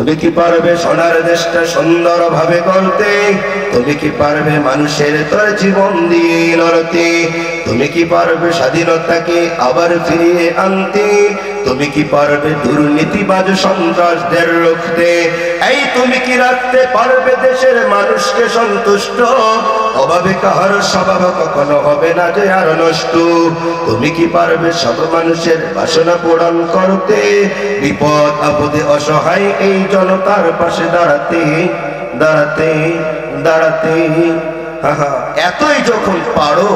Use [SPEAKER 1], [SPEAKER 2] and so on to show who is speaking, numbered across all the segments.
[SPEAKER 1] তুমি কি পারবে সোনার দেশটা সুন্দরভাবে গড়তে? তুমি কি পারবে মানুষের তোর জীবন দিয়ে লড়তে? তুমি কি পারবে স্বাধীনতাকে আবার ফিরিয়ে আনতে? তুমি কি পারবে দুর্নীতিবাজ সন্ত্রাসদের রুখতে? এই তুমি কি রাখতে পারবে দেশের মানুষকে সন্তুষ্ট? অভাবে কাহার স্বভাব কখনো হবে না যে আর নষ্ট। তুমি কি পারবে সব মানুষের বাসনা পূরণ করতে? বিপদ আপদে অসহায় এই জনতার পাশে দাঁড়াতে দাঁড়াতে দাঁড়াতে। এতই যখন পারো,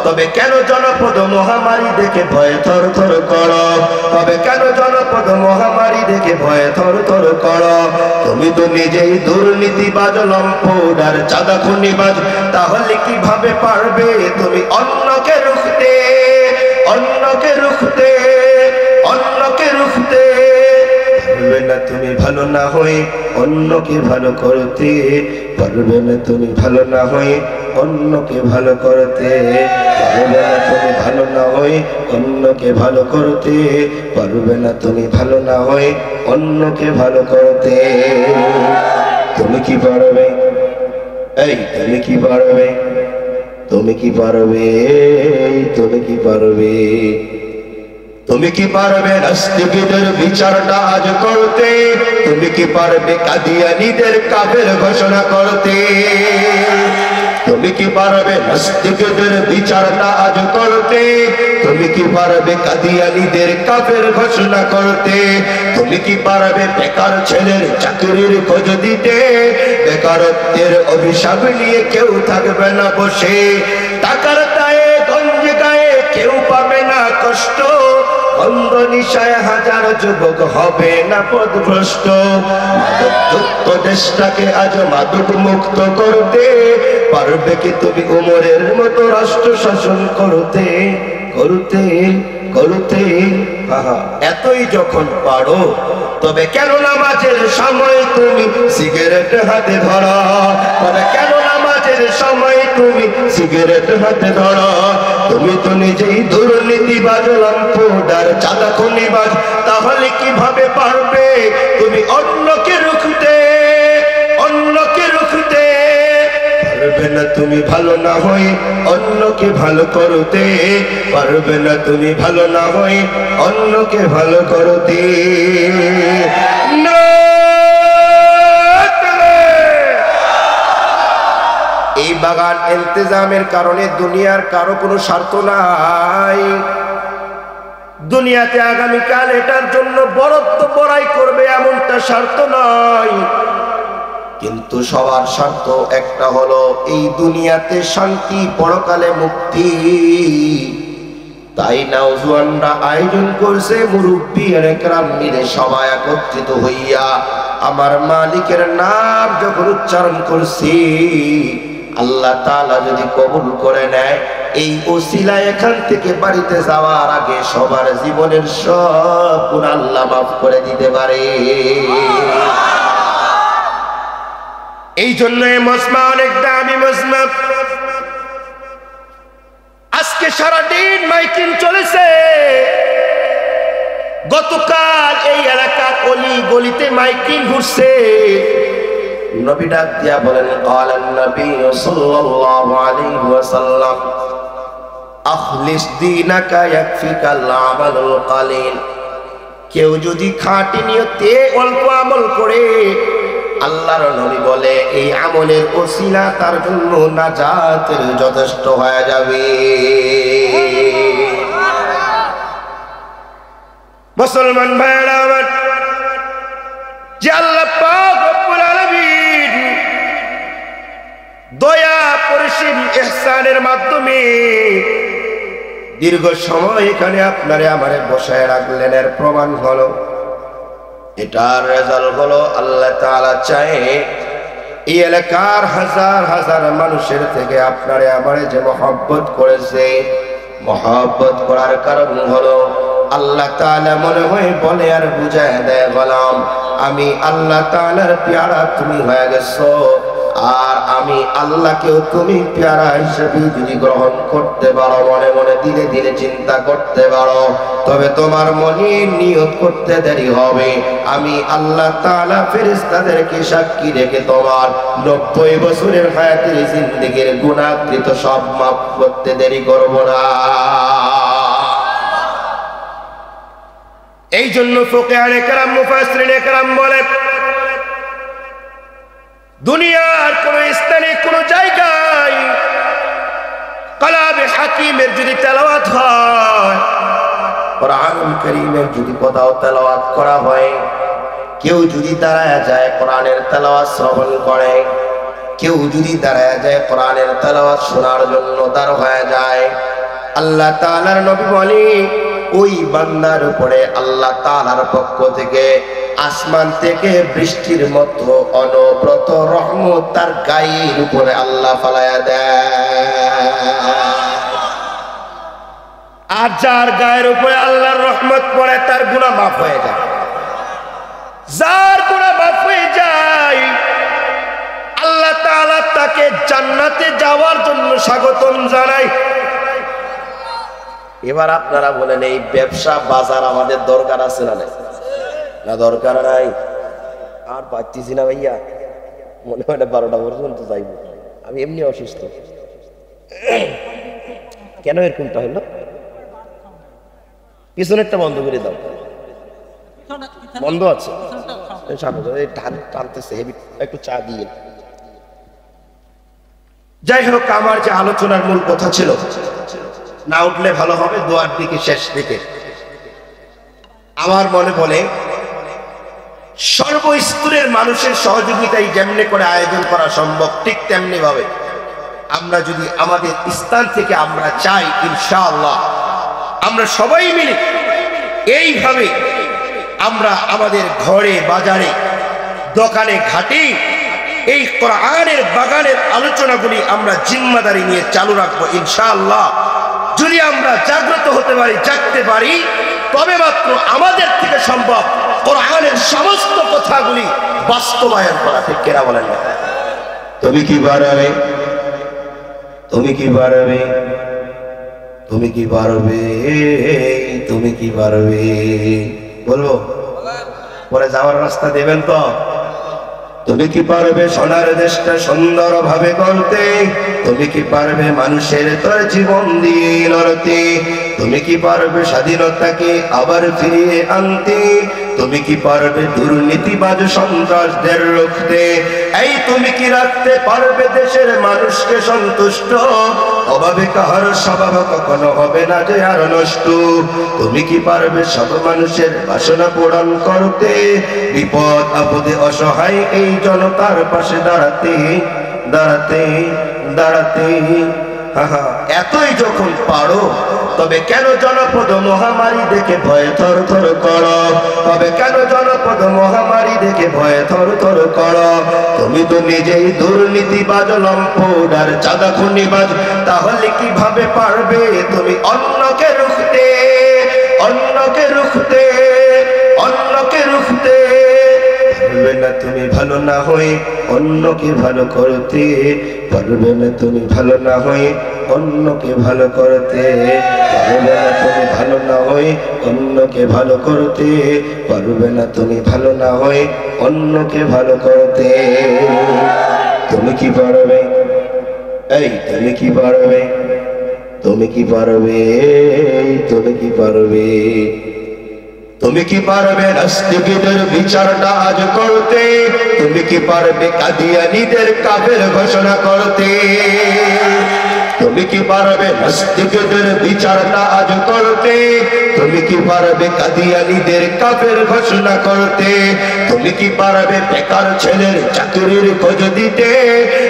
[SPEAKER 1] তবে কেন জনপদ মহামারী দেখে ভয়ে থর থর করো? তবে কেন জনপদ মহামারী দেখে ভয়ে থর থর করো? তুমি তো নিজেই দুর্নীতিবাজ, লম্পট আর চাঁদা খুনিবাজ, তাহলে কিভাবে পারবে তুমি অন্যকে রুখতে? অন্যকে রুখতে, অন্যকে রুখতে পারবে না তুমি ভালো না হয়ে অন্যকে ভালো করতে। পারবে না তুমি ভালো না হয়ে অন্যকে ভালো করতে। পারবে না তুমি ভালো না হয়ে অন্যকে ভালো করতে। পারবে না তুমি ভালো না হয়ে অন্যকে ভালো করতে। তুমি কি পারবে? এই তুমি কি পারবে? তুমি কি পারবে? তুমি কি পারবে? তুমি কি পারবে নাস্তিকদের বিচারটা আজ করতে? তুমি কি পারবে কাদিয়ানীদের কাফের ঘোষণা করতে? তুমি কি পারবে নাস্তিকদের বিচারটা আজ করতে? তুমি কি পারবে কাদিয়ানীদের কাফের ঘোষণা করতে? তুমি কি পারবে বেকার ছেলের চাকরির খোঁজ দিতে? বেকারত্বের অভিশাপ নিয়ে কেউ থাকবে না বসে। টাকার দায়ে গঞ্জ গায়ে কেউ পাবে না কষ্ট। অন্ধ নিশায় হাজার যুবক হবে না পথভ্রষ্ট। মাদকযুক্ত দেশটাকে আজ মাদক মুক্ত করতে পারবে কি তুমি উমরের মতো রাষ্ট্র শাসন করতে? করতে করতে এতই যখন পারো, তবে কেন নামাজের সময় তুমি সিগারেট হাতে ধরো? তবে কেন নামাজের সময় তুমি সিগারেট হাতে ধরো? তুমি তো নিজেই দুর্নীতিবাজ, লম্পট আর চাঁদা খুনিবাজ, তাহলে কিভাবে পারবে তুমি অন্যকে রুখতে? অন্যকে রুখতে পারবে না তুমি ভালো না হয়ে অন্যকে ভালো করতে। পারবে না তুমি ভালো না হয়ে অন্যকে ভালো করতে। এই বাগান ইন্তজামের কারণে দুনিয়ার কারো কোনো স্বার্থ নাই। দুনিয়াতে আগামীকাল এটার জন্য বরাদ্দ বড়াই করবে এমনটা স্বার্থ নয়, কিন্তু সবার স্বার্থ একটা হলো এই দুনিয়াতে শান্তি, পরকালে মুক্তি। তাই নওজোয়ানরা আয়োজন করছে, মুরব্বী একরাম মিলে সবাই একত্রিত হইয়া আমার মালিকের নাম যখন উচ্চারণ করছি, আল্লাহ তাআলা যদি কবুল করে নেয়, এই ওসিলা এখান থেকে বাড়িতে যাওয়ার আগে সবার জীবনের সব গুনাহ আল্লাহ মাফ করে দিতে পারে। এই জন্য মজমা অনেক দামি মজমা। আজকে সারাদিন মাইকিং চলেছে। গতকাল এই এলাকা অলি গলিতে মাইকিং ঘুরছে। নবী ডাক দিয়া বলেন, ক্বালান নবী সাল্লাল্লাহু আলাইহি ওয়াসাল্লাম আখলিস দীনাকা ইয়াকফিকাল আমালুল কালিল। কেউ যদি খাঁটি নিয়তে অল্প আমল করে, আল্লাহর নবী বলে এই আমলের ওসিলা তার জন্য নাজাতের যথেষ্ট হয়ে যাবে। মুসলমান ভাইরা আমার, যে আল্লাহ পাক রব্বুল আলামিন দয়া পরিসীম ইহসানের মাধ্যমে দীর্ঘ সময় এখানে আপনারে আমারে বসায় রাখলেন, এর প্রমাণ হলো, এটার রেজাল্ট হলো আল্লাহ তাআলা চায় এই এলাকার হাজার হাজার মানুষের থেকে আপনারে আমারে যে মহব্বত করেছে, মহব্বত করার কারণ হলো আল্লাহ তাআলা মনে হয় বলে আর বুঝায় দেয়, গোলাম আমি আল্লাহ তাআলার পেয়ারা তুমি হয়ে গেছো, আর আমি আল্লাহকেও তুমি প্যারা হিসেবে যদি গ্রহণ করতে পারো, মনে মনে দিলে দিলে চিন্তা করতে পারো, তবে তোমার মনে নিয়ত করতে দেরি হবে। আমি আল্লাহ তাআলা ফেরেশতাদেরকে সাক্ষী রেখে তোমার 90 বছরের হায়াতের জিন্দেগির গুনাহকৃত সব মাফ করতে দেরি করব না। এই জন্য ফুকাহায়ে কেরাম, মুফাসসিরিনে কেরাম বলে, দুনিয়ার কোন স্থানে কোন জায়গায় কালামে হাকিমের যদি তেলাওয়াত হয়, কোরআনুল কারীমের যদি কোথাও তেলাওয়াত করা হয়, কেউ যদি দাঁড়ায় যায় কোরআনের তেলাওয়াত শ্রবণ করে, কেউ যদি দাঁড়ায় যায় কোরআনের তেলাওয়াত শোনার জন্য দাঁড় হয়ে যায়, আল্লাহ তাআলার নবী বলে ওই বান্দার উপরে আল্লাহ তাআলার পক্ষ থেকে আসমান থেকে বৃষ্টির মতো অনবরত রহমত তার গায়ের উপরে আল্লাহ ফালায়া দেয়। আর যার গায়ের উপরে আল্লাহর রহমত পড়ে তার গুনাহ মাফ হয়ে যায়। যার গুনাহ মাফ হয়ে যায় আল্লাহ তাআলা তাকে জান্নাতে যাওয়ার জন্য স্বাগতম জানায়। এবার আপনারা বলেন, এই ব্যবসা বাজার আমাদের দরকার আছে না নাই? না দরকার নাই? আর পাচ্ছি না ভাইয়া, মনে হয় 12টা পর্যন্ত যাইব। আমি এমনি অসুস্থ। কেন এরকমটা হলো? পিছনেরটা বন্ধ করে দাও। বন্ধ আছে, টানতেছে হেভি, একটু চা দিয়ে। যাই হোক, আমার যে আলোচনার মূল কথা ছিল, না উঠলে ভালো হবে দোয়ার দিকে, শেষ দিকে আমার মনে বলে সর্বস্তরের মানুষের সহযোগিতায় যেমনি করে আয়োজন করা সম্ভব, ঠিক তেমনি ভাবে আমরা যদি আমাদের স্থান থেকে আমরা চাই, ইনশাআল্লাহ আমরা সবাই মিলে এইভাবে আমরা আমাদের ঘরে বাজারে দোকানে ঘাটে এই কোরআনের বাগানের আলোচনাগুলি আমরা জিম্মাদারি নিয়ে চালু রাখবো ইনশাআল্লাহ। যদি আমরা জাগ্রত হতে পারি, জাগতে পারি, তবে মাত্র আমাদের থেকে সম্ভব কোরআনের সমস্ত কথাগুলি বাস্তবায়ন করা। ঠিক কেনা বলেন না? তুমি কি পারবে? তুমি কি পারবে? তুমি কি পারবে? তুমি কি পারবে? বলবো পরে যাওয়ার রাস্তা দেবেন তো? তুমি কি পারবে সোনার দেশটা সুন্দর ভাবে গড়তে? তুমি কি পারবে মানুষের তোর জীবন দিয়ে লড়তে? তুমি কি পারবে স্বাধীনতাকে আবার ফিরিয়ে আনতে? তুমি কি পারবে দুর্নীতিবাজ সন্ত্রাসদের রুখতে? এই তুমি কি রাখতে পারবে দেশের মানুষকে সন্তুষ্ট? অভাবে কাহার স্বভাব কখনো হবে না যে আর নষ্ট। তুমি কি পারবে সব মানুষের বাসনা পূরণ করতে? বিপদ আপদে অসহায় এই জনতার পাশে দাঁড়াতে দাঁড়াতে দাঁড়াতে। এতই যখন পারো, তবে কেন জনপদ মহামারী দেখে ভয়ে থর থর করো? তবে কেন জনপদ মহামারী দেখে ভয়ে থর থর করো? তুমি তো নিজেই দুর্নীতিবাজ, লম্পট, চাঁদা খুনিবাজ, তাহলে কিভাবে পারবে তুমি অন্যকে রুখতে? অন্যকে রুখতে, অন্যকে রুখতে পারবে না তুমি ভালো না হয়ে অন্যকে ভালো করতে। পারবে না তুমি ভালো না হয়ে অন্যকে ভালো করতে। পারবে না তুমি ভালো না হয়ে অন্যকে ভালো করতে। পারবে না তুমি ভালো না হয়ে অন্যকে ভালো করতে। তুমি কি পারবে? এই তুমি কি পারবে? তুমি কি পারবে? তুমি কি পারবে? তুমি কি পারবে নাস্তিকদের বিচারটা আজ করতে? তুমি কি পারবে কাদিয়ানীদের কাফের ঘোষণা করতে? তুমি কি পারবে নাস্তিকদের বিচারটা আজ করতে? তুমি কি পারবে কাদিয়ানীদের কাফের ঘোষণা করতে? তুমি কি পারবে বেকার ছেলের চাকরির খোঁজ দিতে?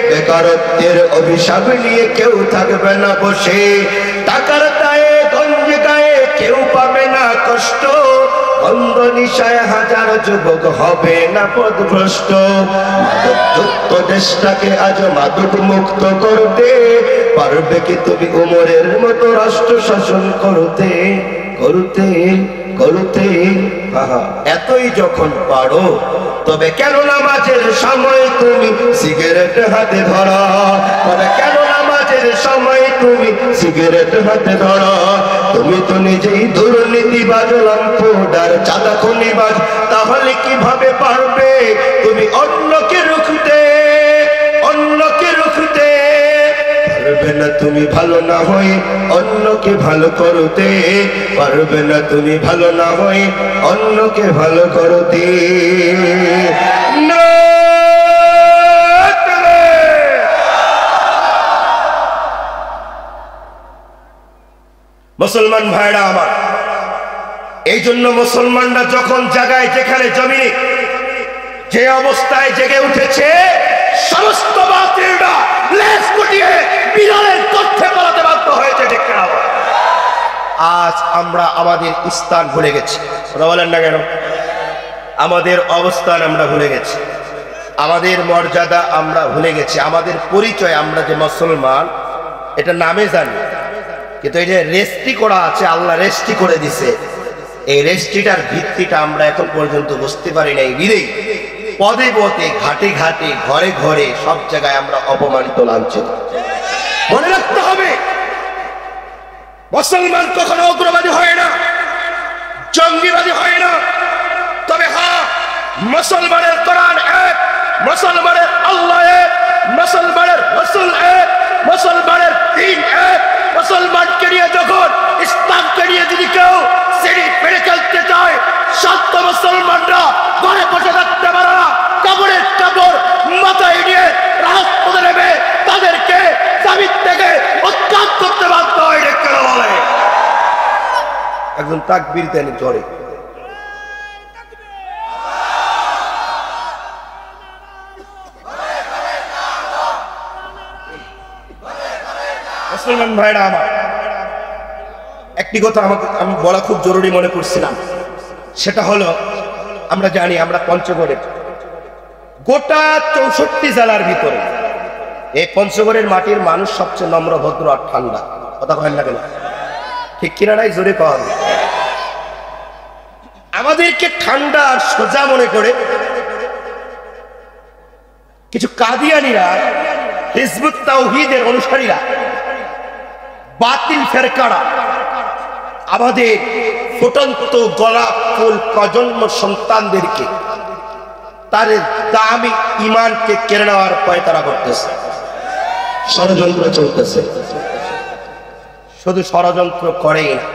[SPEAKER 1] বেকারত্বের অভিশাপ নিয়ে কেউ থাকবে না বসে। টাকার দায়ে গঞ্জ গায়ে কেউ পাবে না কষ্ট। অন্ধ নিশায় হাজার যুবক হবে না পথভ্রষ্ট। মাদকযুক্ত দেশটাকে আজ মাদক মুক্ত করতে। পারবে কি তুমি উমরের মতো রাষ্ট্র শাসন করতে? করতে করতে এতই যখন পারো, তবে কেন নামাজের সময় তুমি সিগারেট হাতে ধরো? তবে কেন নামাজের সময় তুমি সিগারেট হাতে ধরো? তুমি তো নিজেই দুর্নীতিবাজ, লাম্পোডার, চাঁদা খুনিবাজ, তাহলে কিভাবে পারবে তুমি অন্যকে রুখতে? অন্যকে রুখতে পারবে না তুমি ভালো না হয়ে অন্যকে ভালো করতে, পারবে না তুমি ভালো না হয়ে অন্যকে ভালো করতে। মুসলমান ভাইরা আমার, এই জন্য মুসলমানরা যখন জায়গায় যেখানে জমিনে যে অবস্থায় জেগে উঠেছে, সমস্ত বাতিলরা লেজ গুটিয়ে বিড়ালের তথ্যে পালাতে বাধ্য হয়েছে। আজ আমরা আমাদের স্থান ভুলে গেছি। কথা বলেন না কেন? আমাদের অবস্থান আমরা ভুলে গেছি, আমাদের মর্যাদা আমরা ভুলে গেছি, আমাদের পরিচয় আমরা যে মুসলমান এটা নামে জানি, কিন্তু এই যে রেস্ট্রি করা আছে, আল্লাহ রেস্ট্রি করে দিছে, এই রেস্ট্রিটার ভিত্তিটা আমরা এখন পর্যন্ত বুঝতে পারি নাই। বিদেই পদে পদে, ঘাটে ঘাটে, ঘরে ঘরে, সব জায়গায় আমরা অপমানিত, লাঞ্ছিত। মনে রাখতে হবে, মুসলমান কখনো উগ্রবাদী হয় না, জঙ্গিবাদী হয় না। তবে হ্যাঁ, মুসলমানের কোরআন এক, মুসলমানের আল্লাহ এক, মুসলমানের রাসূল এক, মুসলমানের দ্বীন এক। মুসলমানকে নিয়ে যখন, ইসলামকে নিয়ে যদি কেউ সিঁড়ি ফেলে চলতে চায়, সত্য মুসলমানরা ঘরে বসে থাকতে পারে না। কাপড়ের কাপড় মাথায় নিয়ে রাজপথে নেমে তাদেরকে জামিন থেকে উৎখাত করতে বাধ্য হয়। কেন বলে একজন তাকবীর দেন জোরে। মুসলমান ভাইরা আমার, একটি কথা আমি বলা খুব জরুরি মনে করছিলাম, সেটা হলো আমরা জানি আমরা পঞ্চগড়ে, গোটা 64 জেলার ভিতরে এই পঞ্চগড়ের মাটির মানুষ সবচেয়ে নম্র, ভদ্র আর ঠান্ডা। কথা কহেন না কেন? ঠিক কিনা নাই? জোরে কন। আমাদেরকে ঠান্ডা আর সোজা মনে করে কিছু কাদিয়ানীরা, হিজবুত তাওহীদের অনুসারীরা, বাতিল ফেরকারা আমাদের ফুটন্ত গোলাপ ফুল প্রজন্ম সন্তানদেরকে, তার দামি ইমানকে কেড়ে নেওয়ার পায়তারা করতেছে, ষড়যন্ত্র চলতেছে। শুধু ষড়যন্ত্র করেই না,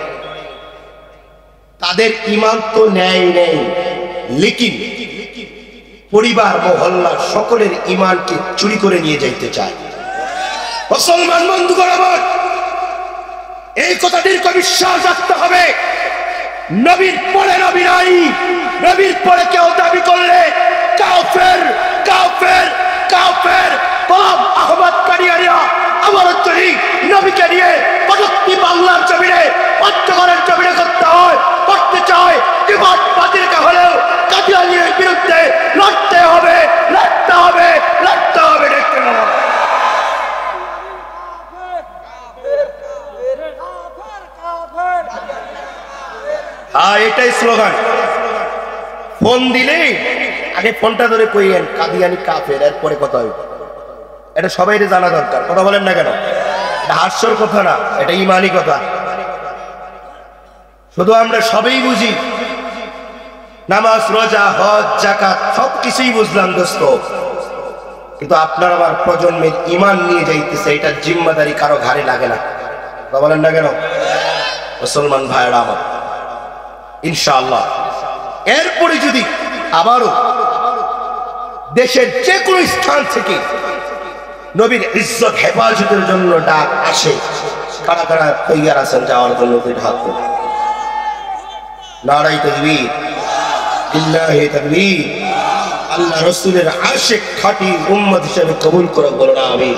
[SPEAKER 1] তাদের ইমান তো নেয় নেই, লেকিন পরিবার মহল্লা সকলের ইমানকে চুরি করে নিয়ে যাইতে চায়। মুসলমান বন্ধুগণ আমার, এই কথা দীর্ঘ বিশ্বাস রাখতে হবে, নবীর পরে নবী নাই। নবীর পরে কেউ দাবি করলে কাফের, কাফের, কাফের। গোলাম আহমদ কাদিয়ানীরা আমার তৈরি নবীকে নিয়ে প্রযুক্তি বাংলার জমিনে, পঞ্চগড়ের জমিনে করতে চায়। বিবাদ বাতিলকে হলেও কাদিয়ানীর বিরুদ্ধে লড়তে হবে, লড়তে হবে, লড়তে হবে। দেখতে হবে। হ্যাঁ, এটাই স্লোগান। ফোন দিলে আগে ফোনটা ধরে কইয়েন কাদিয়ানী কাফের, এরপরে কথা হবে। এটা সবাই জানা দরকার। কথা বলেন না কেন? এটা হাস্যর কথা না, এটা ইমানি কথা। শুধু আমরা সবই বুঝি, নামাজ, রোজা, হজ, যাকাত সবকিছুই বুঝলাম দোস্ত, কিন্তু আপনার আমার প্রজন্মের ইমান নিয়ে যাইতেছে, এটা জিম্মাদারি কারো ঘাড়ে লাগে না। কথা বলেন না কেন? মুসলমান ভাইরা আমার, ইনশাআল্লাহ এরপরে যদি আবারও দেশের যে কোনো স্থান থেকে নবীর ইজ্জত হেফাজতের জন্য ডাক আসে, কারা কারা তৈয়ার আছেন যাওয়ার জন্য? হাত তুলে। নারায়ে তাকবীর, লিল্লাহি তাকবীর। আল্লাহ রাসূলের আশিক খাঁটি উম্মত হিসেবে কবুল করে বলুন আমিন।